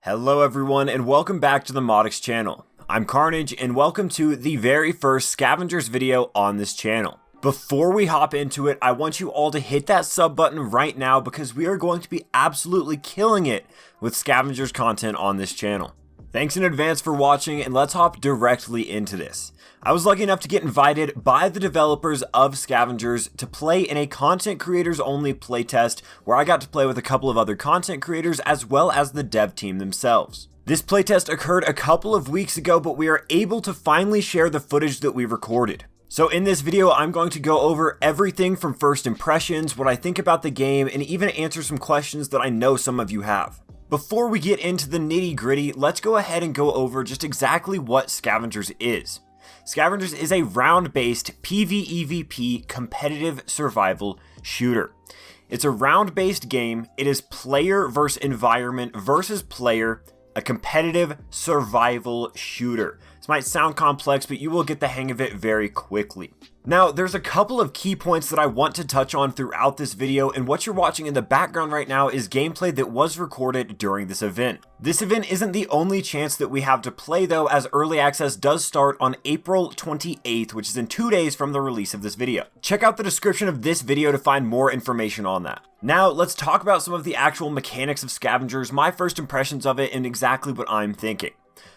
Hello everyone and welcome back to the Modix channel. I'm Carnage and welcome to the very first Scavengers video on this channel. Before we hop into it, I want you all to hit that sub button right now because we are going to be absolutely killing it with Scavengers content on this channel. Thanks in advance for watching and let's hop directly into this. I was lucky enough to get invited by the developers of Scavengers to play in a content creators only playtest where I got to play with a couple of other content creators as well as the dev team themselves. This playtest occurred a couple of weeks ago, but we are able to finally share the footage that we recorded. So in this video, I'm going to go over everything from first impressions, what I think about the game, and even answer some questions that I know some of you have. Before we get into the nitty gritty, let's go ahead and go over just exactly what Scavengers is. Scavengers is a round-based PvEvP competitive survival shooter. It's a round-based game. It is player versus environment versus player, a competitive survival shooter. This might sound complex, but you will get the hang of it very quickly. Now, there's a couple of key points that I want to touch on throughout this video, and what you're watching in the background right now is gameplay that was recorded during this event. This event isn't the only chance that we have to play though, as early access does start on April 28th, which is in 2 days from the release of this video. Check out the description of this video to find more information on that. Now, let's talk about some of the actual mechanics of Scavengers, my first impressions of it, and exactly what I'm thinking.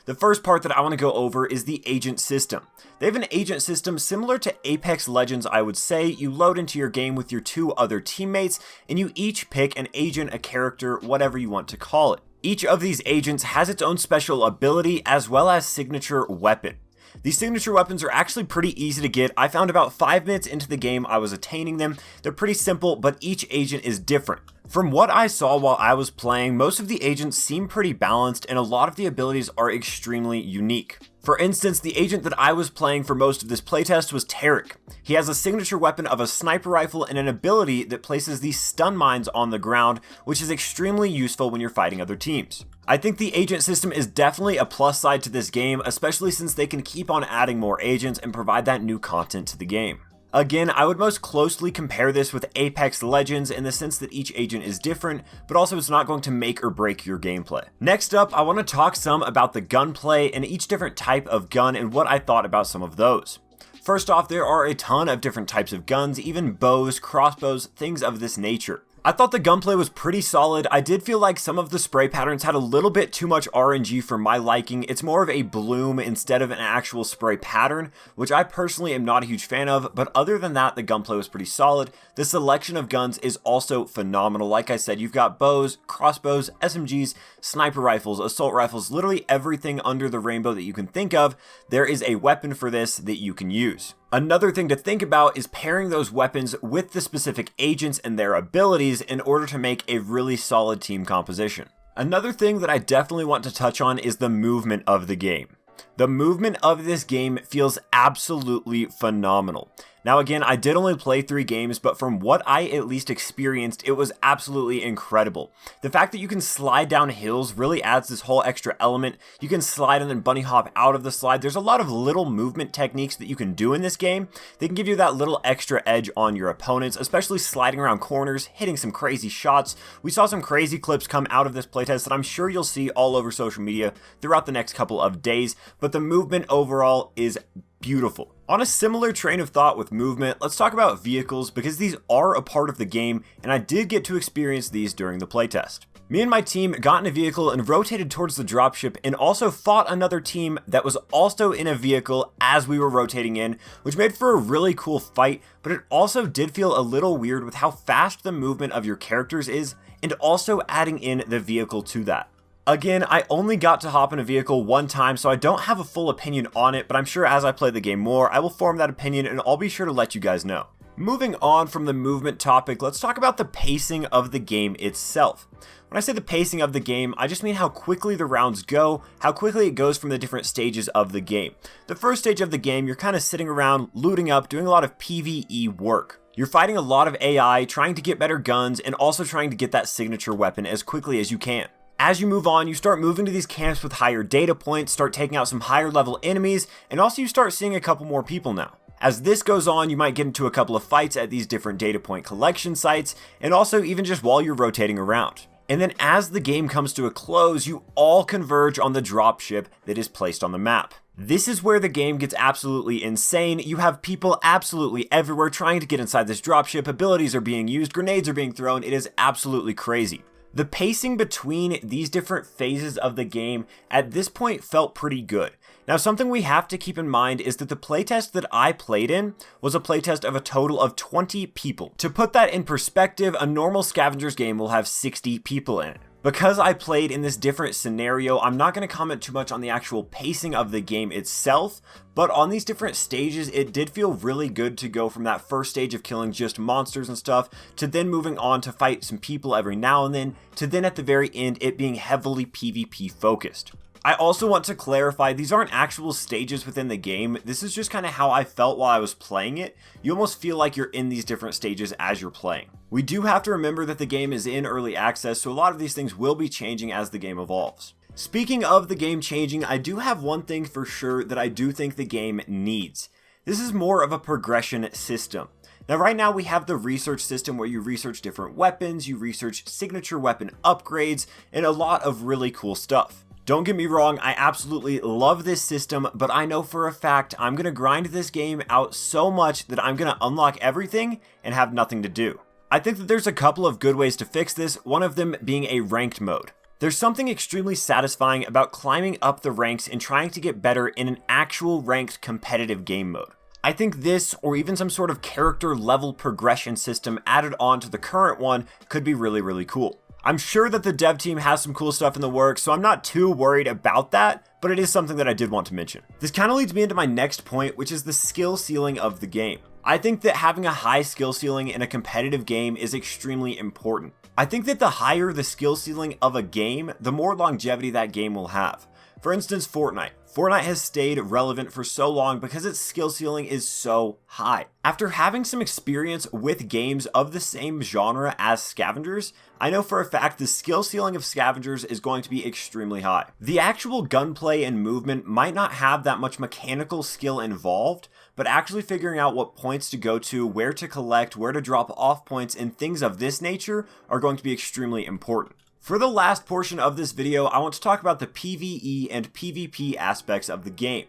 The first part that I want to go over is the agent system. They have an agent system similar to Apex Legends, I would say. You load into your game with your 2 other teammates, and you each pick an agent, a character, whatever you want to call it. Each of these agents has its own special ability as well as signature weapon. These signature weapons are actually pretty easy to get. I found about 5 minutes into the game I was attaining them. They're pretty simple, but each agent is different. From what I saw while I was playing, most of the agents seem pretty balanced and a lot of the abilities are extremely unique. For instance, the agent that I was playing for most of this playtest was Tarik. He has a signature weapon of a sniper rifle and an ability that places these stun mines on the ground, which is extremely useful when you're fighting other teams. I think the agent system is definitely a plus side to this game, especially since they can keep on adding more agents and provide that new content to the game. Again, I would most closely compare this with Apex Legends in the sense that each agent is different, but also it's not going to make or break your gameplay. Next up, I want to talk some about the gunplay and each different type of gun and what I thought about some of those. First off, there are a ton of different types of guns, even bows, crossbows, things of this nature. I thought the gunplay was pretty solid. I did feel like some of the spray patterns had a little bit too much RNG for my liking. It's more of a bloom instead of an actual spray pattern, which I personally am not a huge fan of, but other than that, the gunplay was pretty solid. The selection of guns is also phenomenal. Like I said, you've got bows, crossbows, SMGs, sniper rifles, assault rifles, literally everything under the rainbow that you can think of. There is a weapon for this that you can use. Another thing to think about is pairing those weapons with the specific agents and their abilities in order to make a really solid team composition. Another thing that I definitely want to touch on is the movement of the game. The movement of this game feels absolutely phenomenal. Now again, I did only play 3 games, but from what I at least experienced, it was absolutely incredible. The fact that you can slide down hills really adds this whole extra element. You can slide and then bunny hop out of the slide. There's a lot of little movement techniques that you can do in this game. They can give you that little extra edge on your opponents, especially sliding around corners, hitting some crazy shots. We saw some crazy clips come out of this playtest that I'm sure you'll see all over social media throughout the next couple of days, but the movement overall is beautiful. On a similar train of thought with movement, let's talk about vehicles because these are a part of the game and I did get to experience these during the playtest. Me and my team got in a vehicle and rotated towards the dropship and also fought another team that was also in a vehicle as we were rotating in, which made for a really cool fight, but it also did feel a little weird with how fast the movement of your characters is and also adding in the vehicle to that. Again, I only got to hop in a vehicle one time, so I don't have a full opinion on it, but I'm sure as I play the game more, I will form that opinion and I'll be sure to let you guys know. Moving on from the movement topic, let's talk about the pacing of the game itself. When I say the pacing of the game, I just mean how quickly the rounds go, how quickly it goes from the different stages of the game. The first stage of the game, you're kind of sitting around, looting up, doing a lot of PvE work. You're fighting a lot of AI, trying to get better guns, and also trying to get that signature weapon as quickly as you can. As you move on, you start moving to these camps with higher data points, start taking out some higher level enemies, and also you start seeing a couple more people now. As this goes on, you might get into a couple of fights at these different data point collection sites, and also even just while you're rotating around. And then as the game comes to a close, you all converge on the dropship that is placed on the map. This is where the game gets absolutely insane. You have people absolutely everywhere trying to get inside this dropship, abilities are being used, grenades are being thrown, it is absolutely crazy. The pacing between these different phases of the game at this point felt pretty good. Now, something we have to keep in mind is that the playtest that I played in was a playtest of a total of 20 people. To put that in perspective, a normal Scavengers game will have 60 people in it. Because I played in this different scenario, I'm not going to comment too much on the actual pacing of the game itself, but on these different stages, it did feel really good to go from that first stage of killing just monsters and stuff, to then moving on to fight some people every now and then, to then at the very end, it being heavily PvP focused. I also want to clarify, these aren't actual stages within the game, this is just kind of how I felt while I was playing it. You almost feel like you're in these different stages as you're playing. We do have to remember that the game is in early access, so a lot of these things will be changing as the game evolves. Speaking of the game changing, I do have one thing for sure that I do think the game needs. This is more of a progression system. Now right now we have the research system where you research different weapons, you research signature weapon upgrades, and a lot of really cool stuff. Don't get me wrong, I absolutely love this system, but I know for a fact I'm going to grind this game out so much that I'm going to unlock everything and have nothing to do. I think that there's a couple of good ways to fix this, one of them being a ranked mode. There's something extremely satisfying about climbing up the ranks and trying to get better in an actual ranked competitive game mode. I think this, or even some sort of character level progression system added on to the current one, could be really cool. I'm sure that the dev team has some cool stuff in the works, so I'm not too worried about that, but it is something that I did want to mention. This kind of leads me into my next point, which is the skill ceiling of the game. I think that having a high skill ceiling in a competitive game is extremely important. I think that the higher the skill ceiling of a game, the more longevity that game will have. For instance, Fortnite. Fortnite has stayed relevant for so long because its skill ceiling is so high. After having some experience with games of the same genre as Scavengers, I know for a fact the skill ceiling of Scavengers is going to be extremely high. The actual gunplay and movement might not have that much mechanical skill involved, but actually figuring out what points to go to, where to collect, where to drop off points, and things of this nature are going to be extremely important. For the last portion of this video, I want to talk about the PvE and PvP aspects of the game.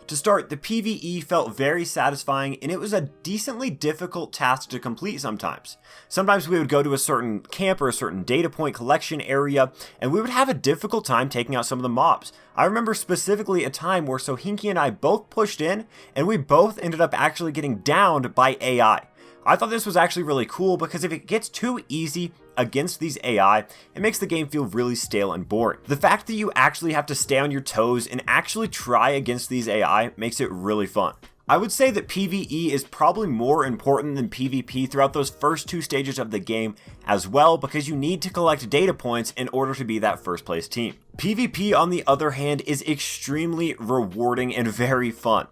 To start, the PvE felt very satisfying, and it was a decently difficult task to complete sometimes. Sometimes we would go to a certain camp or a certain data point collection area, and we would have a difficult time taking out some of the mobs. I remember specifically a time where Sohinki and I both pushed in, and we both ended up actually getting downed by AI. I thought this was actually really cool because if it gets too easy against these AI, it makes the game feel really stale and boring. The fact that you actually have to stay on your toes and actually try against these AI makes it really fun. I would say that PvE is probably more important than PvP throughout those first two stages of the game as well, because you need to collect data points in order to be that first place team. PvP, on the other hand, is extremely rewarding and very fun.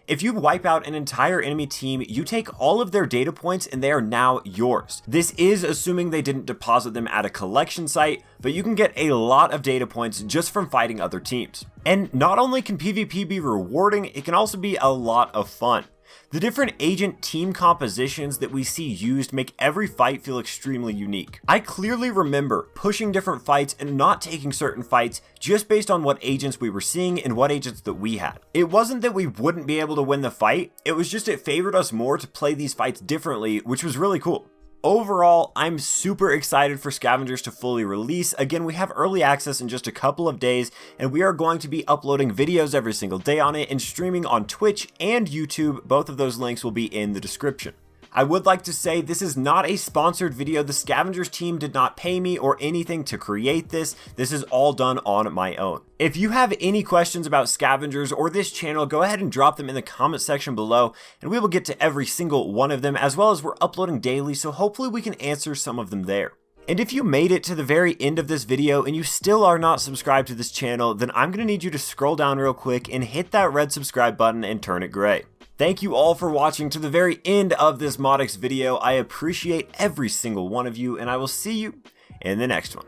If you wipe out an entire enemy team, you take all of their data points and they are now yours. This is assuming they didn't deposit them at a collection site, but you can get a lot of data points just from fighting other teams. And not only can PvP be rewarding, it can also be a lot of fun. The different agent team compositions that we see used make every fight feel extremely unique. I clearly remember pushing different fights and not taking certain fights just based on what agents we were seeing and what agents that we had. It wasn't that we wouldn't be able to win the fight, it was just it favored us more to play these fights differently, which was really cool. Overall, I'm super excited for Scavengers to fully release. Again, we have early access in just a couple of days, and we are going to be uploading videos every single day on it and streaming on Twitch and YouTube. Both of those links will be in the description. I would like to say this is not a sponsored video. The Scavengers team did not pay me or anything to create this. This is all done on my own. If you have any questions about Scavengers or this channel, go ahead and drop them in the comment section below, and we will get to every single one of them, as well as we're uploading daily, so hopefully we can answer some of them there. And if you made it to the very end of this video and you still are not subscribed to this channel, then I'm going to need you to scroll down real quick and hit that red subscribe button and turn it gray. Thank you all for watching to the very end of this Modix video. I appreciate every single one of you, and I will see you in the next one.